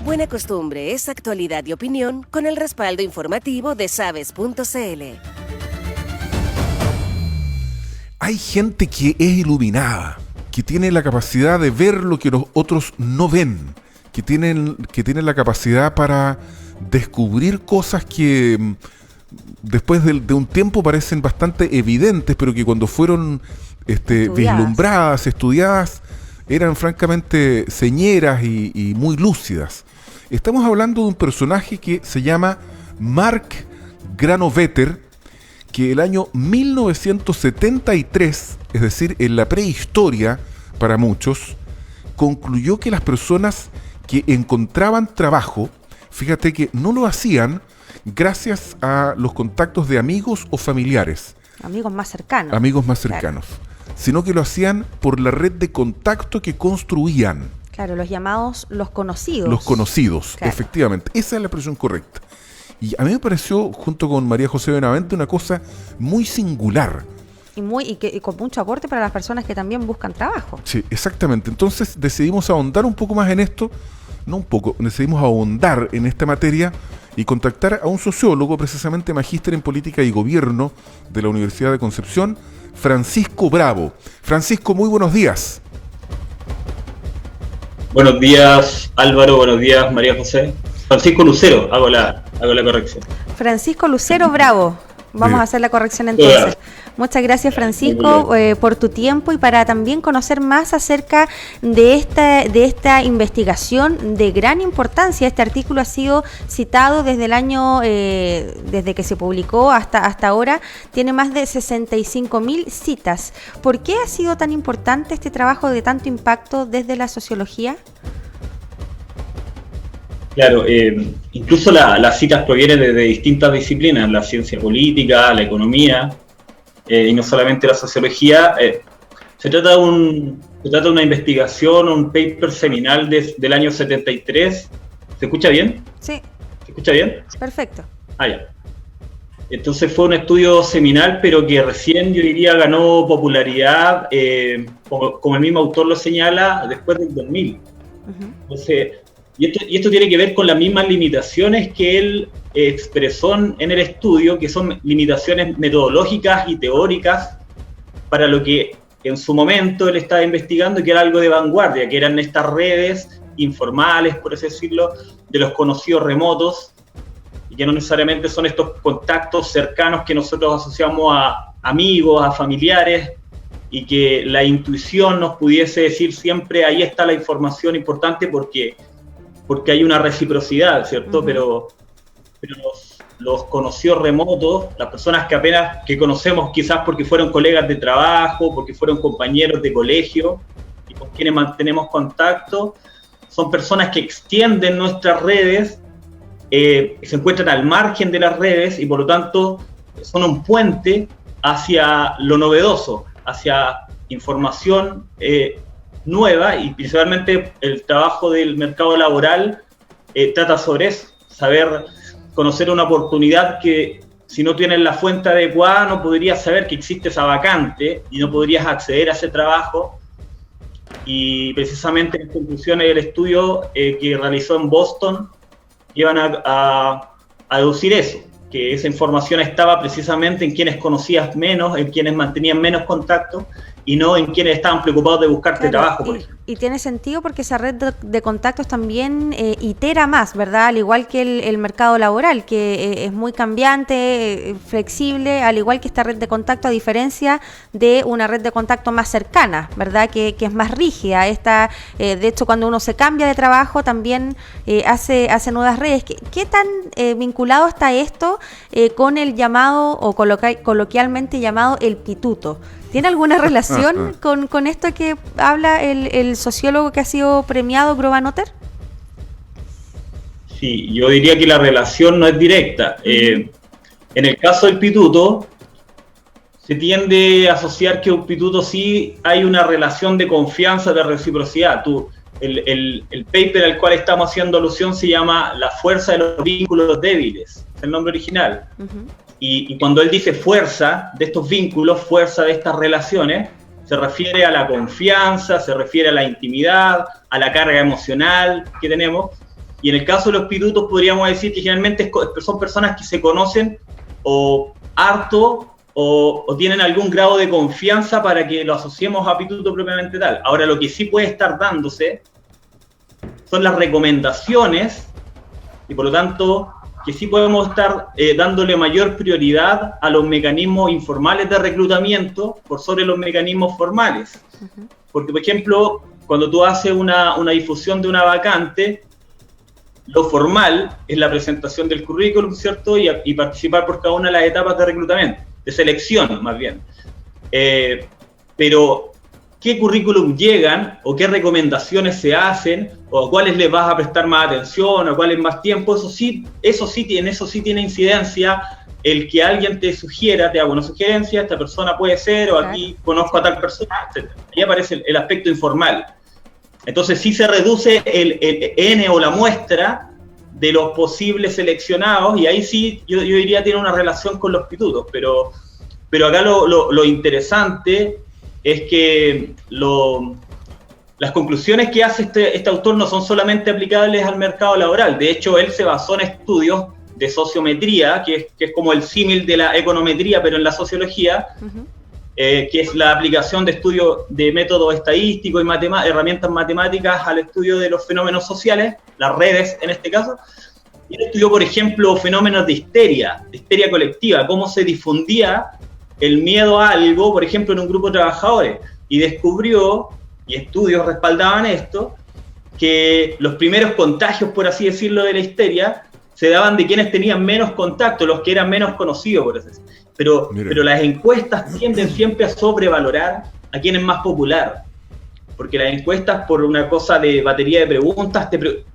Buena costumbre es actualidad y opinión con el respaldo informativo de Sabes.cl. Hay gente que es iluminada, que tiene la capacidad de ver lo que los otros no ven, que tienen la capacidad para descubrir cosas que después de un tiempo parecen bastante evidentes, pero que cuando fueron vislumbradas, estudiadas, eran francamente señeras y muy lúcidas. Estamos hablando de un personaje que se llama Mark Granovetter, que el año 1973, es decir, en la prehistoria para muchos, concluyó que las personas que encontraban trabajo, fíjate que no lo hacían gracias a los contactos de amigos o familiares. Amigos más cercanos. Amigos más cercanos. Claro. Sino que lo hacían por la red de contacto que construían. Claro, los llamados los conocidos. Los conocidos, claro. Efectivamente. Esa es la expresión correcta. Y a mí me pareció, junto con María José Benavente, una cosa muy singular. Y con mucho aporte para las personas que también buscan trabajo. Sí, exactamente. Entonces decidimos ahondar un poco más en esto. No un poco, decidimos ahondar en esta materia y contactar a un sociólogo, precisamente magíster en política y gobierno de la Universidad de Concepción, Francisco Bravo. Francisco, muy buenos días. Buenos días, Álvaro. Buenos días, María José. Francisco Lucero, hago la corrección. Francisco Lucero Bravo. Vamos a hacer la corrección entonces. Muchas gracias, Francisco, por tu tiempo y para también conocer más acerca de esta investigación de gran importancia. Este artículo ha sido citado desde el año, desde que se publicó hasta ahora, tiene más de 65.000 citas. ¿Por qué ha sido tan importante este trabajo de tanto impacto desde la sociología? Claro, incluso las citas provienen de distintas disciplinas, la ciencia política, la economía, y no solamente la sociología. Se trata de una investigación, un paper seminal del año 73. ¿Se escucha bien? Sí. ¿Se escucha bien? Perfecto. Ya. Entonces fue un estudio seminal, pero que recién, yo diría, ganó popularidad, como el mismo autor lo señala, después del 2000. Uh-huh. Entonces... Y esto tiene que ver con las mismas limitaciones que él expresó en el estudio, que son limitaciones metodológicas y teóricas para lo que en su momento él estaba investigando, que era algo de vanguardia, que eran estas redes informales, por así decirlo, de los conocidos remotos, y que no necesariamente son estos contactos cercanos que nosotros asociamos a amigos, a familiares, y que la intuición nos pudiese decir siempre, ahí está la información importante porque hay una reciprocidad, ¿cierto? Uh-huh. Pero los conocidos remotos, las personas que conocemos quizás porque fueron colegas de trabajo, porque fueron compañeros de colegio y con quienes mantenemos contacto, son personas que extienden nuestras redes, se encuentran al margen de las redes y por lo tanto son un puente hacia lo novedoso, hacia información nueva, y principalmente el trabajo del mercado laboral trata sobre eso, saber conocer una oportunidad que si no tienes la fuente adecuada no podrías saber que existe esa vacante y no podrías acceder a ese trabajo. Y precisamente las conclusiones del estudio que realizó en Boston iban a deducir eso, que esa información estaba precisamente en quienes conocías menos, en quienes mantenían menos contacto, y no en quienes estaban preocupados de buscarte trabajo, por ejemplo. Y tiene sentido porque esa red de contactos también itera más, ¿verdad? Al igual que el mercado laboral, que es muy cambiante, flexible, al igual que esta red de contacto, a diferencia de una red de contacto más cercana, ¿verdad? Que es más rígida. De hecho, cuando uno se cambia de trabajo, también hace nuevas redes. ¿Qué tan vinculado está esto con el llamado, o coloquialmente llamado, el pituto? ¿Tiene alguna relación con esto que habla el sociólogo que ha sido premiado, Granovetter? Sí, yo diría que la relación no es directa. En el caso del pituto, se tiende a asociar que un pituto sí hay una relación de confianza, de reciprocidad. El paper al cual estamos haciendo alusión se llama La fuerza de los vínculos débiles, es el nombre original. Uh-huh. Y cuando él dice fuerza de estos vínculos, fuerza de estas relaciones, se refiere a la confianza, se refiere a la intimidad, a la carga emocional que tenemos. Y en el caso de los pitutos podríamos decir que generalmente son personas que se conocen o harto o tienen algún grado de confianza para que lo asociemos a pituto propiamente tal. Ahora, lo que sí puede estar dándose son las recomendaciones, y por lo tanto que sí podemos estar dándole mayor prioridad a los mecanismos informales de reclutamiento por sobre los mecanismos formales. Porque, por ejemplo, cuando tú haces una difusión de una vacante, lo formal es la presentación del currículum, ¿cierto? Y participar por cada una de las etapas de reclutamiento, de selección más bien. Pero, ¿qué currículum llegan o qué recomendaciones se hacen o a cuáles les vas a prestar más atención o a cuáles más tiempo? Eso sí tiene incidencia el que alguien te sugiera, te haga una sugerencia, esta persona puede ser, o aquí conozco a tal persona, etc. Ahí aparece el aspecto informal. Entonces sí se reduce el N o la muestra de los posibles seleccionados, y ahí sí yo diría tiene una relación con los pitutos, pero acá lo interesante es que las conclusiones que hace este autor no son solamente aplicables al mercado laboral. De hecho, él se basó en estudios de sociometría, que es como el símil de la econometría, pero en la sociología, que es la aplicación de estudios de métodos estadísticos y herramientas matemáticas al estudio de los fenómenos sociales, las redes en este caso. Y él estudió, por ejemplo, fenómenos de histeria colectiva, cómo se difundía el miedo a algo, por ejemplo, en un grupo de trabajadores, y descubrió, y estudios respaldaban esto, que los primeros contagios, por así decirlo, de la histeria, se daban de quienes tenían menos contacto, los que eran menos conocidos, por así decirlo. Pero las encuestas tienden siempre a sobrevalorar a quien es más popular, porque las encuestas, por una cosa de batería de preguntas, el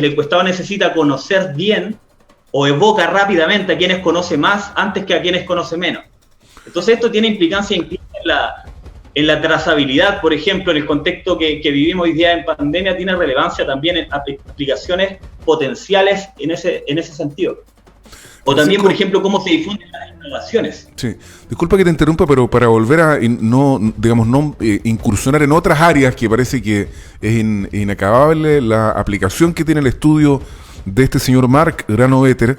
encuestado necesita conocer bien o evoca rápidamente a quienes conoce más antes que a quienes conoce menos. Entonces esto tiene implicancia incluso en la trazabilidad, por ejemplo, en el contexto que vivimos hoy día en pandemia, tiene relevancia también en aplicaciones potenciales en ese sentido. O también, por ejemplo, cómo se difunden las innovaciones. Sí, disculpa que te interrumpa, pero para volver a no incursionar en otras áreas que parece que es inacabable la aplicación que tiene el estudio de este señor Mark Granovetter,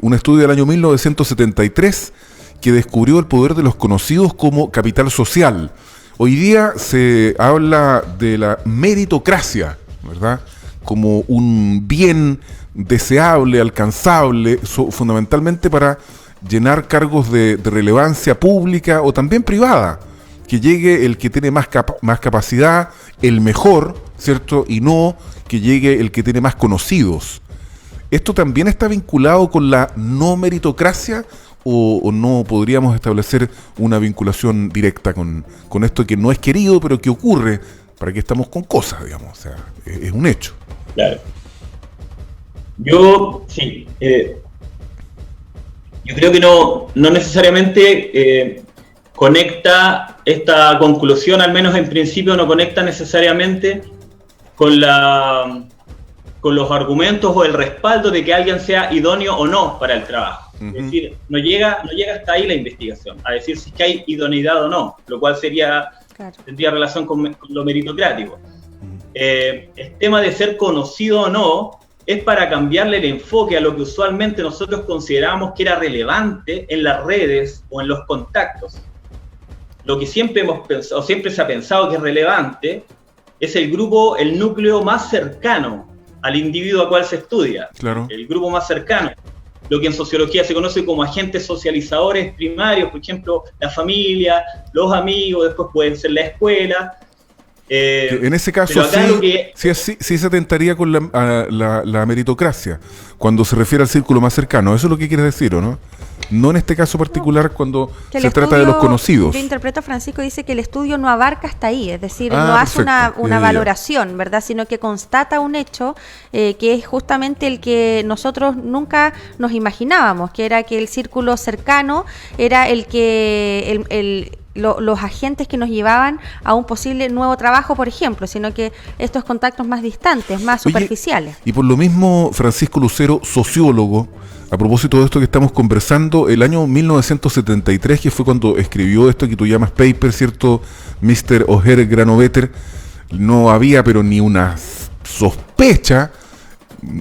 un estudio del año 1973 que descubrió el poder de los conocidos como capital social. Hoy día se habla de la meritocracia, ¿verdad?, como un bien deseable, alcanzable, fundamentalmente para llenar cargos de relevancia pública o también privada, que llegue el que tiene más capacidad, el mejor, ¿cierto?, y no que llegue el que tiene más conocidos. ¿Esto también está vinculado con la no meritocracia o no podríamos establecer una vinculación directa con esto que no es querido, pero que ocurre? ¿Para qué estamos con cosas, digamos? O sea, es un hecho. Claro. Yo creo que no necesariamente conecta esta conclusión, al menos en principio no conecta necesariamente con los argumentos o el respaldo de que alguien sea idóneo o no para el trabajo. Es decir, no llega hasta ahí la investigación, a decir si es que hay idoneidad o no, lo cual tendría relación con lo meritocrático. El tema de ser conocido o no es para cambiarle el enfoque a lo que usualmente nosotros considerábamos que era relevante en las redes o en los contactos. Lo que siempre hemos pensado, siempre se ha pensado que es relevante, es el núcleo más cercano al individuo a cual se estudia. Claro. El grupo más cercano. Lo que en sociología se conoce como agentes socializadores primarios, por ejemplo, la familia, los amigos, después pueden ser la escuela. En ese caso sí se atentaría con la meritocracia, cuando se refiere al círculo más cercano. Eso es lo que quieres decir, ¿o no? No en este caso particular cuando se trata de los conocidos. Yo interpreto, Francisco, dice que el estudio no abarca hasta ahí, es decir, no hace una valoración, ¿verdad? Sino que constata un hecho que es justamente el que nosotros nunca nos imaginábamos, que era que el círculo cercano era el que los agentes que nos llevaban a un posible nuevo trabajo, por ejemplo, sino que estos contactos más distantes, más superficiales. Y por lo mismo, Francisco Lucero, sociólogo, a propósito de esto que estamos conversando, el año 1973, que fue cuando escribió esto que tú llamas paper, ¿cierto?, Mr. O'Hare Granovetter, no había pero ni una sospecha,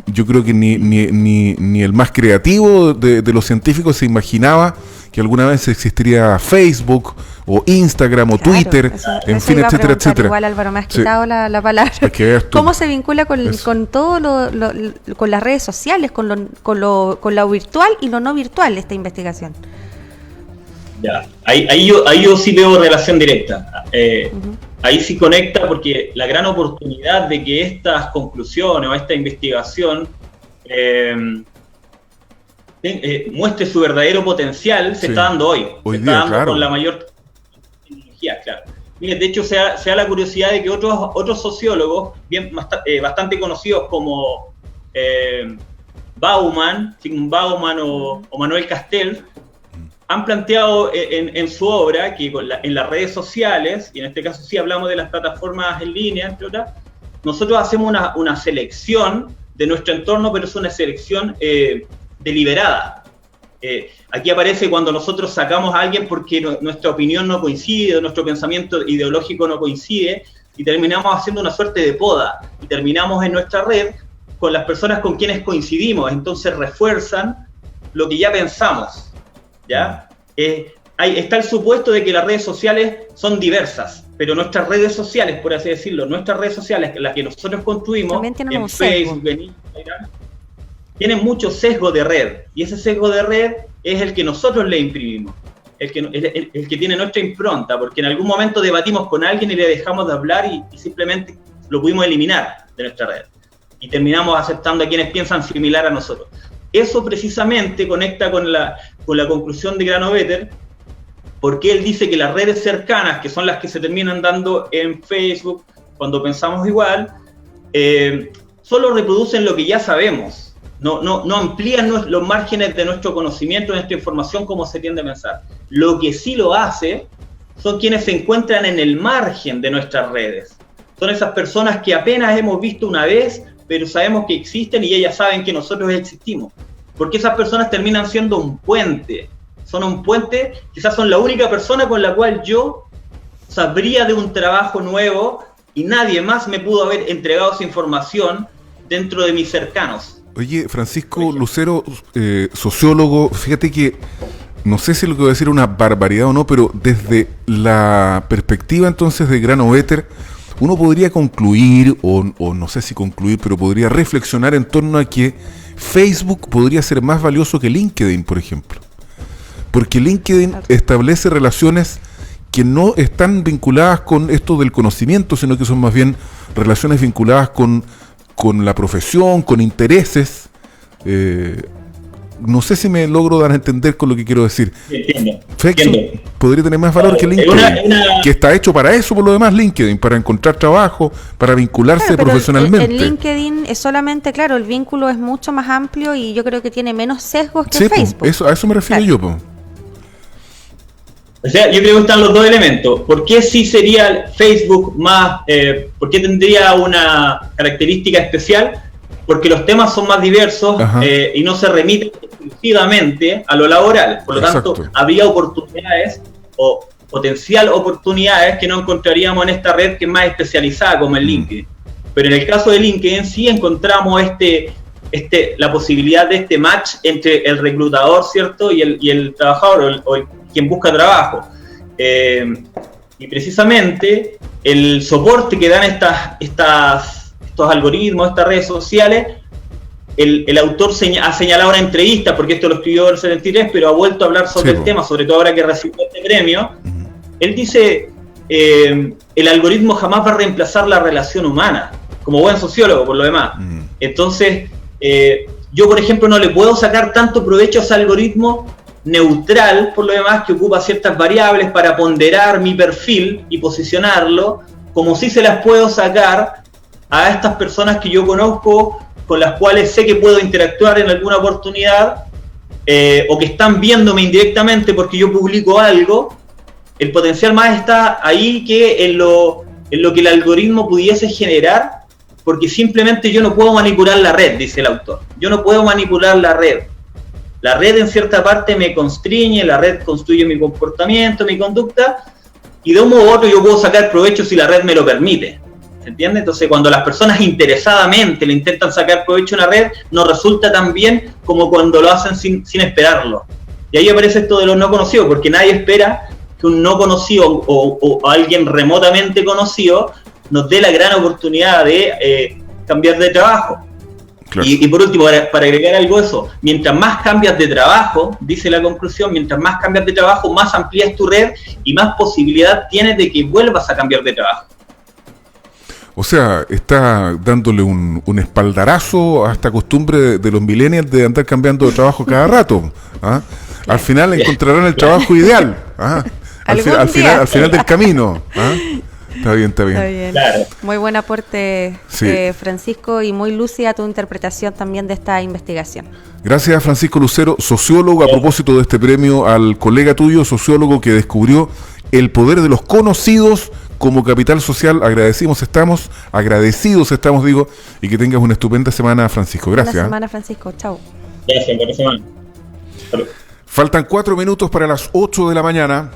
yo creo que ni el más creativo de los científicos se imaginaba que alguna vez existiría Facebook o Instagram o Twitter, en fin, etcétera, etcétera. Igual, Álvaro, me has quitado la palabra. ¿Cómo se vincula con todo con las redes sociales, con lo virtual y lo no virtual esta investigación? Ya, ahí yo sí veo relación directa. Ahí sí conecta, porque la gran oportunidad de que estas conclusiones o esta investigación muestre su verdadero potencial se está dando hoy. Se está dando con la mayor tecnología, claro. Mire, de hecho, se da la curiosidad de que otros sociólogos, bastante conocidos como Sigmund Bauman o Manuel Castells, han planteado en su obra que en las redes sociales, y en este caso sí hablamos de las plataformas en línea, entre otras, nosotros hacemos una selección de nuestro entorno, pero es una selección deliberada. Aquí aparece cuando nosotros sacamos a alguien porque nuestra opinión no coincide, nuestro pensamiento ideológico no coincide, y terminamos haciendo una suerte de poda, y terminamos en nuestra red con las personas con quienes coincidimos, entonces refuerzan lo que ya pensamos. ¿Ya? Está el supuesto de que las redes sociales son diversas, pero nuestras redes sociales, por así decirlo, las que nosotros construimos en Facebook, en Instagram, tienen mucho sesgo de red, y ese sesgo de red es el que nosotros le imprimimos, el que tiene nuestra impronta, porque en algún momento debatimos con alguien y le dejamos de hablar y simplemente lo pudimos eliminar de nuestra red, y terminamos aceptando a quienes piensan similar a nosotros. Eso precisamente conecta con la conclusión de Granovetter, porque él dice que las redes cercanas, que son las que se terminan dando en Facebook cuando pensamos igual, solo reproducen lo que ya sabemos, no amplían los márgenes de nuestro conocimiento, de nuestra información, como se tiende a pensar. Lo que sí lo hace son quienes se encuentran en el margen de nuestras redes. Son esas personas que apenas hemos visto una vez, pero sabemos que existen y ellas saben que nosotros existimos. Porque esas personas terminan siendo un puente. Son un puente, quizás son la única persona con la cual yo sabría de un trabajo nuevo y nadie más me pudo haber entregado esa información dentro de mis cercanos. Oye, Francisco Lucero, sociólogo, fíjate que no sé si lo que voy a decir es una barbaridad o no, pero desde la perspectiva entonces de Granovetter, uno podría concluir, o no sé si concluir, pero podría reflexionar en torno a que Facebook podría ser más valioso que LinkedIn, por ejemplo. Porque LinkedIn establece relaciones que no están vinculadas con esto del conocimiento, sino que son más bien relaciones vinculadas con la profesión, con intereses. No sé si me logro dar a entender con lo que quiero decir. Entiendo. Podría tener más valor que LinkedIn, que está hecho para eso, por lo demás, LinkedIn, para encontrar trabajo, para vincularse profesionalmente. En LinkedIn es solamente, claro, el vínculo es mucho más amplio y yo creo que tiene menos sesgos que Facebook. A eso me refiero yo. O sea, yo creo que están los dos elementos. ¿Por qué sí sería Facebook más, por qué tendría una característica especial? Porque los temas son más diversos y no se remiten exclusivamente a lo laboral. Por lo tanto, habría oportunidades o potencial oportunidades que no encontraríamos en esta red que es más especializada como el LinkedIn. Pero en el caso de LinkedIn sí encontramos la posibilidad de este match entre el reclutador, ¿cierto? y el trabajador o quien busca trabajo. Y precisamente el soporte que dan estos algoritmos, estas redes sociales, el autor ha señalado una entrevista, porque esto lo escribió en el 73, pero ha vuelto a hablar sobre el tema, sobre todo ahora que recibió este premio. Él dice, el algoritmo jamás va a reemplazar la relación humana, como buen sociólogo por lo demás. Entonces, yo por ejemplo no le puedo sacar tanto provecho a ese algoritmo neutral, por lo demás, que ocupa ciertas variables para ponderar mi perfil y posicionarlo, como si se las puedo sacar a estas personas que yo conozco, con las cuales sé que puedo interactuar en alguna oportunidad, o que están viéndome indirectamente porque yo publico algo. El potencial más está ahí que en lo que el algoritmo pudiese generar, porque simplemente yo no puedo manipular la red, dice el autor. Yo no puedo manipular la red. La red en cierta parte me constriñe, la red construye mi comportamiento, mi conducta, y de un modo u otro yo puedo sacar provecho si la red me lo permite. ¿Se entiende? Entonces, cuando las personas interesadamente le intentan sacar provecho a una red, no resulta tan bien como cuando lo hacen sin esperarlo. Y ahí aparece esto de los no conocidos, porque nadie espera que un no conocido o alguien remotamente conocido nos dé la gran oportunidad de cambiar de trabajo. Claro. Y por último, para agregar algo a eso, mientras más cambias de trabajo, dice la conclusión, mientras más cambias de trabajo, más amplías tu red y más posibilidad tienes de que vuelvas a cambiar de trabajo. O sea, está dándole un espaldarazo a esta costumbre de los millennials de andar cambiando de trabajo cada rato. ¿Ah? Al final encontrarán el trabajo ideal. ¿Ah? Al final del camino. ¿Ah? Está bien. Está bien. Claro. Muy buen aporte, Sí. Francisco, y muy lúcida tu interpretación también de esta investigación. Gracias a Francisco Lucero, sociólogo, a propósito de este premio al colega tuyo, sociólogo que descubrió el poder de los conocidos como capital social. Agradecidos estamos, y que tengas una estupenda semana, Francisco. Gracias. Buena semana, Francisco. Chao. Gracias, buena semana. Salud. Faltan 4 minutos para las 8 de la mañana.